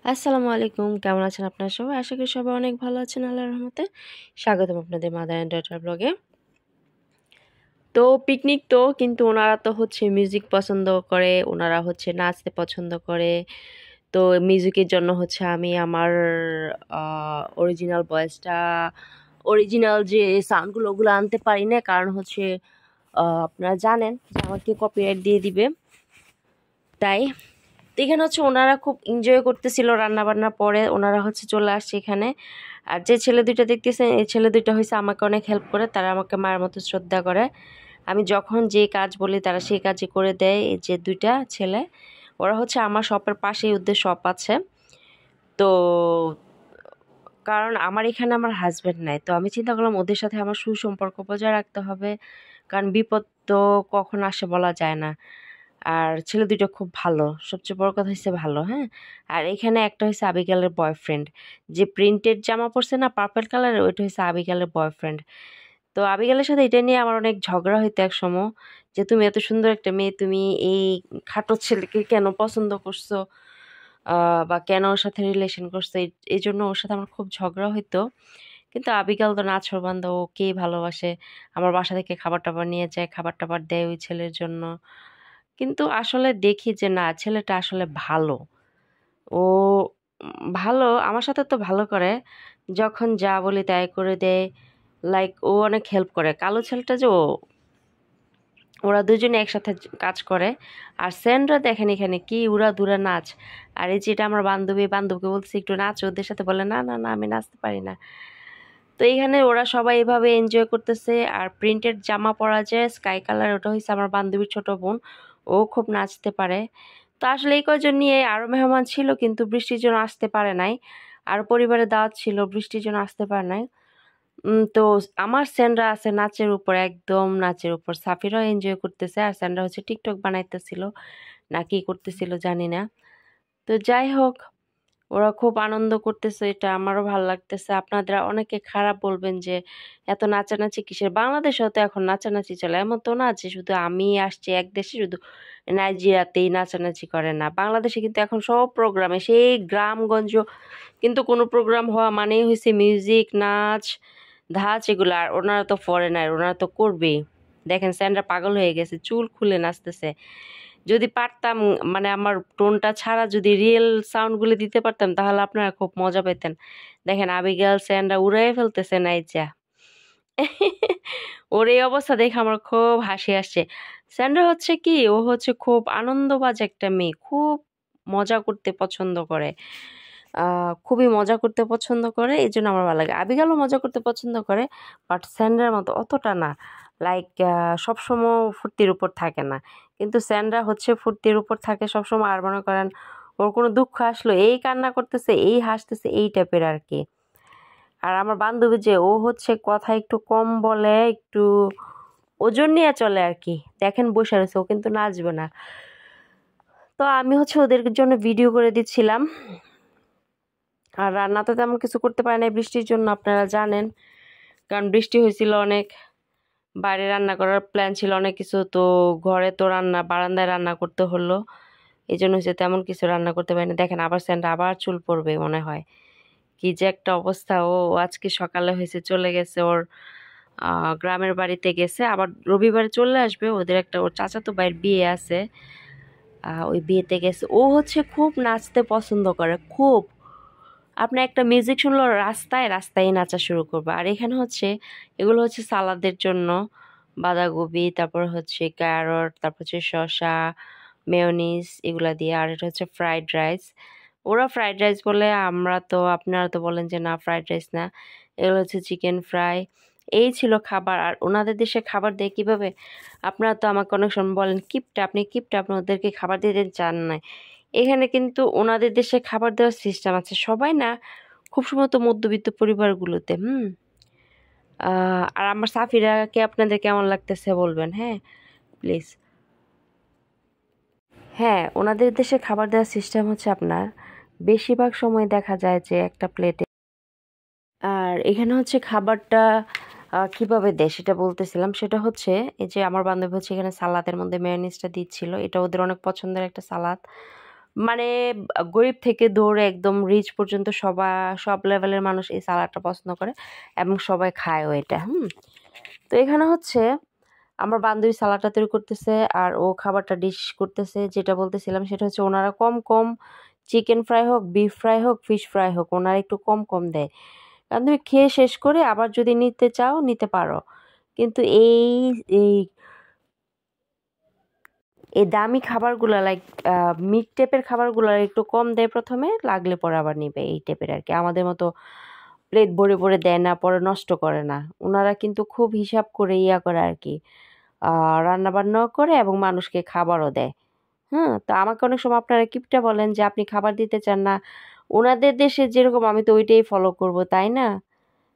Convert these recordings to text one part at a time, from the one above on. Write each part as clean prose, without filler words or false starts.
আসসালামু আলাইকুম, কেমন আছেন আপনারা সবাই? আশা করি সবাই অনেক ভালো আছেন আল্লাহর রহমতে। স্বাগতম আপনাদের মাদার অ্যান্ড ডটার ব্লগে। তো পিকনিক তো কিন্তু ওনারা তো হচ্ছে মিউজিক পছন্দ করে, ওনারা হচ্ছে নাচতে পছন্দ করে। তো মিউজিকের জন্য হচ্ছে আমি আমার অরিজিনাল ভয়েসটা, অরিজিনাল যে সাউন্ডগুলো ওগুলো আনতে পারি না, কারণ হচ্ছে আপনারা জানেন যে আমাকে কপিরাইট দিয়ে দিবে। তাই তো এখানে হচ্ছে ওনারা খুব এনজয় করতেছিল রান্না বান্নার পরে। ওনারা হচ্ছে চলে আসছে এখানে। আর যে ছেলে দুইটা দেখতেছেন, এই ছেলে দুইটা হয়েছে আমাকে অনেক হেল্প করে, তারা আমাকে মায়ের মতো শ্রদ্ধা করে। আমি যখন যে কাজ বলি তারা সেই কাজই করে দেয়। এই যে দুইটা ছেলে, ওরা হচ্ছে আমার শপের পাশেই, ওদের শপ আছে। তো কারণ আমার এখানে আমার হাজব্যান্ড নাই, তো আমি চিন্তা করলাম ওদের সাথে আমার সুসম্পর্ক বজায় রাখতে হবে, কারণ বিপদ তো কখন আসে বলা যায় না। আর ছেলে দুটো খুব ভালো, সবচেয়ে বড় কথা হচ্ছে ভালো, হ্যাঁ। আর এখানে একটা হচ্ছে আবিগালের বয়ফ্রেন্ড, যে প্রিন্টেড জামা পরছে না পার্পল কালারের, ওইটা হচ্ছে আবিগালের বয়ফ্রেন্ড। তো আবিগালের সাথে এটা নিয়ে আমার অনেক ঝগড়া হইতো এক সময়, যে তুমি এত সুন্দর একটা মেয়ে, তুমি এই খাটো ছেলেকে কেন পছন্দ করছো, বা কেন ওর সাথে রিলেশন করছো। এই জন্য ওর সাথে আমার খুব ঝগড়া হইতো। কিন্তু আবিগাল তো নাছোড়বান্দা, ওকেই ভালোবাসে। আমার বাসা থেকে খাবার টাবার নিয়ে যায়, খাবার টাবার দেয় ওই ছেলের জন্য। কিন্তু আসলে দেখি যে না, ছেলেটা আসলে ভালো। ও ভালো, আমার সাথে তো ভালো করে, যখন যা বলি তাই করে দেয়। লাইক ও অনেক হেল্প করে। কালো ছেলেটা যে ওরা দুজনে একসাথে কাজ করে। আর সেন্ডরা দেখেন এখানে কি উড়াধুরা নাচ। আর এই যেটা আমার বান্ধবীকে বলছি একটু নাচ, ওদের সাথে বলে না না না, আমি নাচতে পারি না। তো এইখানে ওরা সবাই এভাবে এনজয় করতেছে। আর প্রিন্টেড জামা পরা যে স্কাই কালার, ওটা হচ্ছে আমার বান্ধবীর ছোট বোন, ও খুব নাচতে পারে। তো আসলে এই কয়জন নিয়ে আরো মেহমান ছিল, কিন্তু বৃষ্টির জন্য আসতে পারে নাই। আর পরিবারের দাওয়াত ছিল, বৃষ্টির জন্য আসতে পারে নাই। তো আমার স্যান্ডরা আছে নাচের উপর, একদম নাচের উপর। সাফিরাও এনজয় করতেছে, আর স্যান্ডরা হচ্ছে টিকটক বানাইতেছিল না কি করতেছিল জানি না। তো যাই হোক, ওরা খুব আনন্দ করতেছে, এটা আমারও ভালো লাগতেছে। আপনাদের অনেকে খারাপ বলবেন যে এত নাচানাচি কিসের, বাংলাদেশেও তো এখন নাচানাচি চলে। এমন তো না যে শুধু আমি আসছি এক দেশে শুধু নাইজেরিয়াতেই নাচানাচি করে না, বাংলাদেশে কিন্তু এখন সব প্রোগ্রামে, সেই গ্রামগঞ্জ কিন্তু কোনো প্রোগ্রাম হওয়া মানেই হয়েছে মিউজিক, নাচ, ধাঁচ এগুলো। আর ওনারা তো ফরেনার, ওনারা তো করবেই। দেখেন স্যান্ডরা পাগল হয়ে গেছে, চুল খুলে নাচতেছে। যদি পারতাম, মানে আমার টোনটা ছাড়া যদি রিয়েল সাউন্ডগুলো দিতে পারতাম, তাহলে আপনারা খুব মজা পেতেন। দেখেন আবিগাল স্যান্ডরা উড়াই ফেলতেছে নাইচা। ওর এই অবস্থা দেখে আমার খুব হাসি আসছে। স্যান্ড্রা হচ্ছে কি, ও হচ্ছে খুব আনন্দবাজ একটা মেয়ে, খুব মজা করতে পছন্দ করে। খুবই মজা করতে পছন্দ করে, এই জন্য আমার ভালো লাগে। আবিগালও মজা করতে পছন্দ করে, বাট স্যান্ড্রার মতো অতটা না। লাইক সবসময় ফুর্তির উপর থাকে না, কিন্তু স্যান্ড্রা হচ্ছে ফুর্তির উপর থাকে সবসময়। আর মনে করেন ওর কোনো দুঃখ আসলো এই কান্না করতেছে, এই হাসতেছে, এই টাইপের আর কি। আর আমার বান্ধবী যে, ও হচ্ছে কথা একটু কম বলে, একটু ওজন নিয়ে চলে আর কি। দেখেন বসে রয়েছে, ও কিন্তু নাচবে না। তো আমি হচ্ছে ওদের জন্য ভিডিও করে দিচ্ছিলাম। আর রান্না তো তেমন কিছু করতে পারে না বৃষ্টির জন্য, আপনারা জানেন, কারণ বৃষ্টি হয়েছিল অনেক। বাইরে রান্না করার প্ল্যান ছিল অনেক কিছু, তো ঘরে তো রান্না, বারান্দায় রান্না করতে হলো। এই জন্য হচ্ছে তেমন কিছু রান্না করতে পারি না। দেখেন আবার স্যান্ডা আবার চুল পড়বে মনে হয়, কি যে একটা অবস্থা। ও আজকে সকালে হয়েছে চলে গেছে ওর গ্রামের বাড়িতে গেছে, আবার রবিবারে চলে আসবে। ওদের একটা, ওর চাচাতো ভাইয়ের বিয়ে আছে, ওই বিয়েতে গেছে। ও হচ্ছে খুব নাচতে পছন্দ করে, খুব। আপনি একটা মিউজিক শুনলো রাস্তায় রাস্তায় নাচা শুরু করবে। আর এখানে হচ্ছে এগুলো হচ্ছে সালাদের জন্য বাঁধাকপি, তারপর হচ্ছে ক্যারট, তারপর হচ্ছে শসা, মেয়োনিজ এগুলা দিয়ে। আর এটা হচ্ছে ফ্রাইড রাইস। ওরা ফ্রাইড রাইস বলে, আমরা তো, আপনারা তো বলেন যে না ফ্রাইড রাইস না, এগুলো হচ্ছে চিকেন ফ্রাই। এই ছিল খাবার। আর ওনাদের দেশে খাবার দেয় কীভাবে, আপনারা তো আমাকে অনেক সময় বলেন কিপটা, আপনি কিপটা, আপনি ওদেরকে খাবার দিতে চান না। এখানে কিন্তু ওনাদের দেশে খাবার দেওয়ার সিস্টেম আছে, সবাই না, খুব সম্ভবত মধ্যবিত্ত পরিবারগুলোতে। আর আমার সাফিরাকে আপনাদের কেমন লাগতেছে বলবেন, হ্যাঁ প্লিজ। হ্যাঁ, ওনাদের দেশে খাবার দেওয়ার সিস্টেম হচ্ছে আপনার বেশিরভাগ সময় দেখা যায় যে একটা প্লেটে। আর এখানে হচ্ছে খাবারটা কিভাবে দেয় সেটা বলতেছিলাম। সেটা হচ্ছে এই যে আমার বান্ধবী হচ্ছে এখানে সালাদের মধ্যে মেয়োনিজটা দিচ্ছিল, এটা ওদের অনেক পছন্দের একটা সালাদ। মানে গরিব থেকে ধরে একদম রিচ পর্যন্ত সব লেভেলের মানুষ এই সালাডটা পছন্দ করে এবং সবাই খায়ও এটা। তো এখানে হচ্ছে আমার বান্ধবী সালাডটা তৈরি করতেছে আর ও খাবারটা ডিশ করতেছে। যেটা বলতেছিলাম সেটা হচ্ছে ওনারা কম কম চিকেন ফ্রাই হোক, বিফ ফ্রাই হোক, ফিশ ফ্রাই হোক, ওনারা একটু কম কম দেয়। কারণ তুমি খেয়ে শেষ করে আবার যদি নিতে চাও নিতে পারো, কিন্তু এই এই দামি খাবারগুলো লাইক মিড টাইপের খাবারগুলো একটু কম দেয় প্রথমে, লাগলে পরে আবার নিবে এই টাইপের আর কি। আমাদের মতো প্লেট ভরে ভরে দেয় না, পরে নষ্ট করে না। ওনারা কিন্তু খুব হিসাব করে ইয়া করে আর কি, রান্না বান্নাও করে এবং মানুষকে খাবারও দেয়। তো আমাকে অনেক সময় আপনারা কিপটা বলেন যে আপনি খাবার দিতে চান না, ওনাদের দেশে যেরকম আমি তো ওইটাই ফলো করব, তাই না?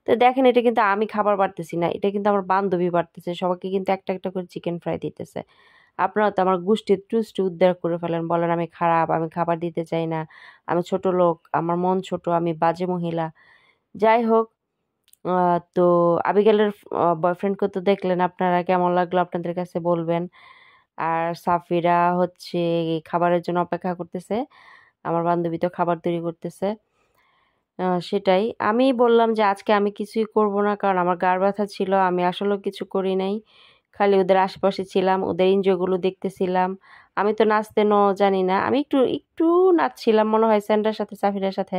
তো দেখেন, এটা কিন্তু আমি খাবার বাড়তেছি না, এটা কিন্তু আমার বান্ধবী বাড়তেছে, সবাইকে কিন্তু একটা একটা করে চিকেন ফ্রাই দিতেছে। আপনারা তো আমার গোষ্ঠীর টুসটি উদ্ধার করে ফেলেন, বলেন আমি খারাপ, আমি খাবার দিতে চাই না, আমি ছোট লোক, আমার মন ছোট, আমি বাজে মহিলা। যাই হোক, তো আবিগালের বয়ফ্রেন্ডকে তো দেখলেন আপনারা, কেমন লাগলো আপনাদের কাছে বলবেন। আর সাফিরা হচ্ছে খাবারের জন্য অপেক্ষা করতেছে, আমার বান্ধবী তো খাবার তৈরি করতেছে। সেটাই আমি বললাম যে আজকে আমি কিছুই করব না, কারণ আমার গার ব্যথা ছিল, আমি আসলেও কিছু করি নাই, খালি ওদের আশেপাশে ছিলাম, ওদের এনজয়গুলো দেখতেছিলাম। আমি তো নাচতে জানি না, আমি একটু একটু নাচছিলাম মনে হয় স্যান্ডার সাথে, সাফিরার সাথে।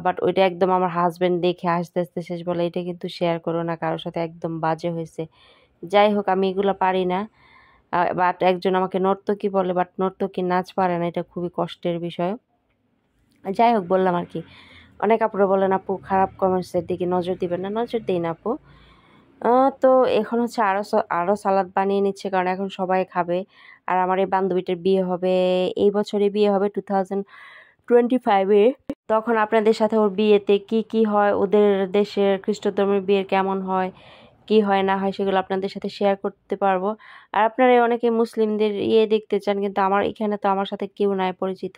বাট ওইটা একদম আমার হাজবেন্ড দেখে হাসতে হাসতে শেষ, বলে এটা কিন্তু শেয়ার করো না কারোর সাথে, একদম বাজে হয়েছে। যাই হোক, আমি এগুলো পারি না। বাট একজন আমাকে নর্তকী বলে, বাট নর্তকী নাচ পারে না, এটা খুবই কষ্টের বিষয়। যাই হোক, বললাম আর কি। অনেক আপুরা বলেন আপু খারাপ কমেন্টসের দিকে নজর দিবেন না, নজর দিই না আপু। তো এখন হচ্ছে আরও সালাদ বানিয়ে নিচ্ছে, কারণ এখন সবাই খাবে। আর আমার এই বান্ধবীটার বিয়ে হবে, এই বছরে বিয়ে হবে 2025-এ। তখন আপনাদের সাথে ওর বিয়েতে কি কি হয়, ওদের দেশের খ্রিস্ট ধর্মের বিয়ের কেমন হয়, কি হয় না হয়, সেগুলো আপনাদের সাথে শেয়ার করতে পারবো। আর আপনারা অনেকে মুসলিমদের দেখতে চান, কিন্তু আমার এখানে তো আমার সাথে কেউ নাই পরিচিত,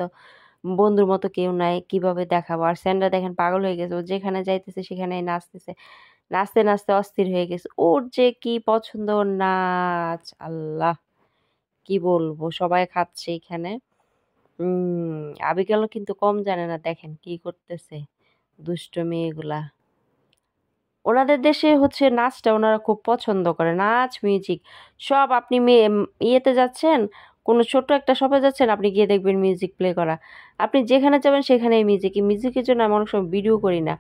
বন্ধুর মতো কেউ নাই, কিভাবে দেখাবো। আর স্যান্ডা দেখেন পাগল হয়ে গেছে, ও যেখানে যাইতেছে সেখানেই নাচতেছে, নাচতে নাচতে অস্থির হয়ে গেছে। ওর যে কি পছন্দ ওর নাচ, আল্লাহ কি বলবো, সবাই খাচ্ছে এখানে। আবিকালও কিন্তু কম জানে না, দেখেন কি করতেছে দুষ্ট মেয়েগুলা। ওনাদের দেশে হচ্ছে নাচটা ওনারা খুব পছন্দ করে, নাচ মিউজিক সব। আপনি ইয়েতে যাচ্ছেন, কোনো ছোট্ট একটা শপে যাচ্ছেন, আপনি গিয়ে দেখবেন মিউজিক প্লে করা। আপনি যেখানে যাবেন সেখানেই মিউজিক। এই মিউজিকের জন্য আমি অনেক সময় ভিডিও করি না।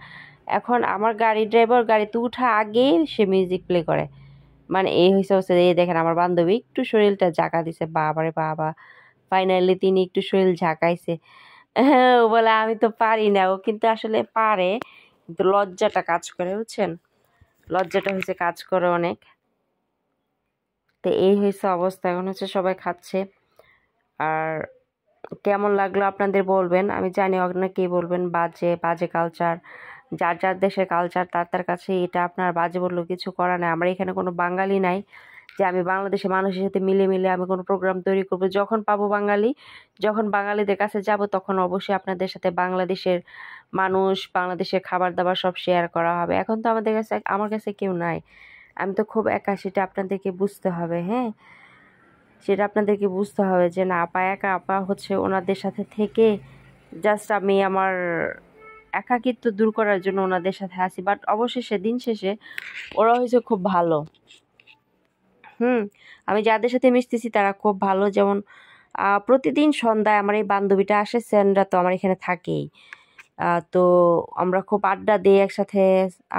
এখন আমার গাড়ির ড্রাইভার গাড়িতে উঠা আগেই সে মিউজিক প্লে করে। মানে এই হয়েছে অবস্থা। এই দেখেন আমার বান্ধবী একটু শরীরটা ঝাঁকা দিছে, বাবারে বাবা, ফাইনালি তিনি একটু শরীর ঝাঁকাইছে। হ্যাঁ, ও বলে আমি তো পারি না, ও কিন্তু আসলে পারে, কিন্তু লজ্জাটা কাজ করে, বুঝছেন? লজ্জাটা হয়েছে কাজ করে অনেক। তো এই হয়েছে অবস্থা, এখন হচ্ছে সবাই খাচ্ছে। আর কেমন লাগলো আপনাদের বলবেন, আমি জানি অনেকেই বলবেন বাজে বাজে কালচার, যার যার দেশের কালচার তার তার কাছে এটা আপনার বাজে বললেও কিছু করা নাই। আমার এখানে কোনো বাঙালি নাই যে আমি বাংলাদেশের মানুষের সাথে মিলে মিলে আমি কোনো প্রোগ্রাম তৈরি করবো। যখন পাবো বাঙালি, যখন বাঙালিদের কাছে যাব, তখন অবশ্যই আপনাদের সাথে বাংলাদেশের মানুষ, বাংলাদেশের খাবার দাবার সব শেয়ার করা হবে। এখন তো আমার কাছে কেউ নাই, আমি তো খুব একা, সেটা আপনাদেরকে বুঝতে হবে। হ্যাঁ, সেটা আপনাদেরকে বুঝতে হবে যে না, আপা একা, আপা হচ্ছে ওনাদের সাথে থেকে জাস্ট আমি আমার একাকিত্ব দূর করার জন্য ওনাদের সাথে আসি। বাট অবশেষে দিন শেষে ওরা হয়েছে খুব ভালো। আমি যাদের সাথে মিশতেছি তারা খুব ভালো। যেমন প্রতিদিন সন্ধ্যায় আমার এই বান্ধবীটা আসে, স্যান্ডরা তো আমার এখানে থাকেই। তো আমরা খুব আড্ডা দিই একসাথে,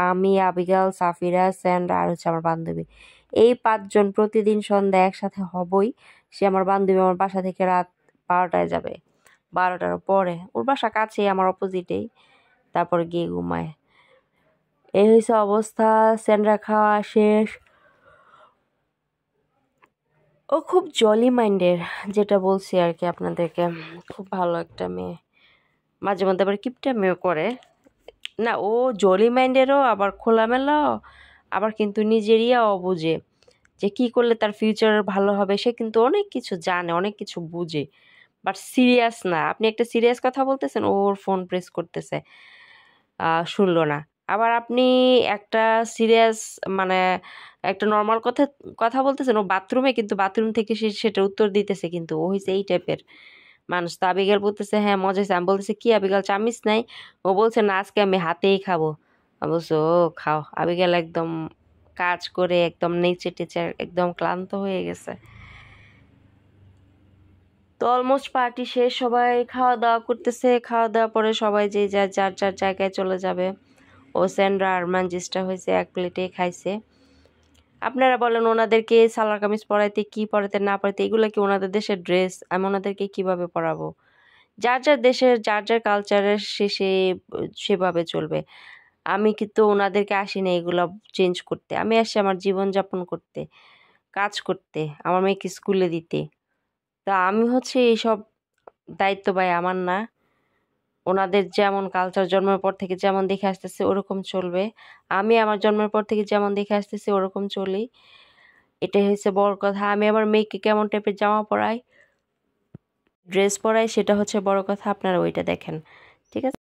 আমি, আবিগাল, সাফিরা, স্যান্ডরা আর হচ্ছে আমার বান্ধবী। এই 5 জন প্রতিদিন সন্ধ্যায় একসাথে হবই। সে আমার বান্ধবী আমার বাসা থেকে রাত 12টায় যাবে, 12টার পরে। ওর বাসা কাছেই, আমার অপোজিটেই। তারপরে গিয়ে ঘুমায়। এই হয়েছে অবস্থা। স্যান্ডরা খাওয়া শেষ। ও খুব জলি মাইন্ডের, যেটা বলছি আর কি আপনাদেরকে, খুব ভালো একটা মেয়ে। মাঝে মধ্যে আবার কিপটামিও করে না, ও জলি মাইন্ডেরও আবার খোলামেলাও, আবার কিন্তু নিজেরিয়াও বুঝে যে কি করলে তার ফিউচার ভালো হবে। সে কিন্তু অনেক কিছু জানে, অনেক কিছু বুঝে, বাট সিরিয়াস না। আপনি একটা সিরিয়াস কথা বলতেছেন, ওর ফোন প্রেস করতেছে, শুনলো না। আবার আপনি একটা সিরিয়াস, মানে একটা নর্মাল কথা কথা বলতেছেন, ও বাথরুমে, কিন্তু বাথরুম থেকে সে সেটা উত্তর দিতেছে, কিন্তু ও হয়েছে এই টাইপের। মানুষ তো আবিগাল বলতেছে হ্যাঁ মজা হয়েছে। আমি বলতেছি কি আবিগাল চামিচ নাই? ও বলছে না আজকে আমি হাতেই খাবো। আমি বলছি ও খাও। আবিগাল একদম কাজ করে একদম নেচে টেচে একদম ক্লান্ত হয়ে গেছে। তো অলমোস্ট পার্টি শেষ, সবাই খাওয়া দাওয়া করতেছে। খাওয়া দাওয়া পরে সবাই যে যার যার যার জায়গায় চলে যাবে। ও স্যান্ড্রা আর মানজিসটা হয়েছে এক প্লেটে খাইছে। আপনারা বলেন ওনাদেরকে সালোয়ার কামিজ পরাইতে কি পরাইতে না পরাইতে, এগুলো কি ওনাদের দেশের ড্রেস? আমি ওনাদেরকে কিভাবে পরাবো? যার যার দেশের যার যার কালচারের সেভাবে চলবে। আমি কিন্তু ওনাদেরকে আসি না এগুলো চেঞ্জ করতে। আমি আসছি আমার জীবনযাপন করতে, কাজ করতে, আমার মেয়েকে স্কুলে দিতে। তা আমি হচ্ছে এইসব দায়িত্ব ভাই আমার না। ওনাদের যেমন কালচার জন্মের পর থেকে যেমন দেখে আসতেছে ওরকম চলবে। আমি আমার জন্মের পর থেকে যেমন দেখে আসতেছি ওরকম চলি। এটাই হচ্ছে বড় কথা। আমি আমার মেয়েকে কেমন টাইপের জামা পরাই, ড্রেস পরাই, সেটা হচ্ছে বড় কথা। আপনারা ওইটা দেখেন। ঠিক আছে?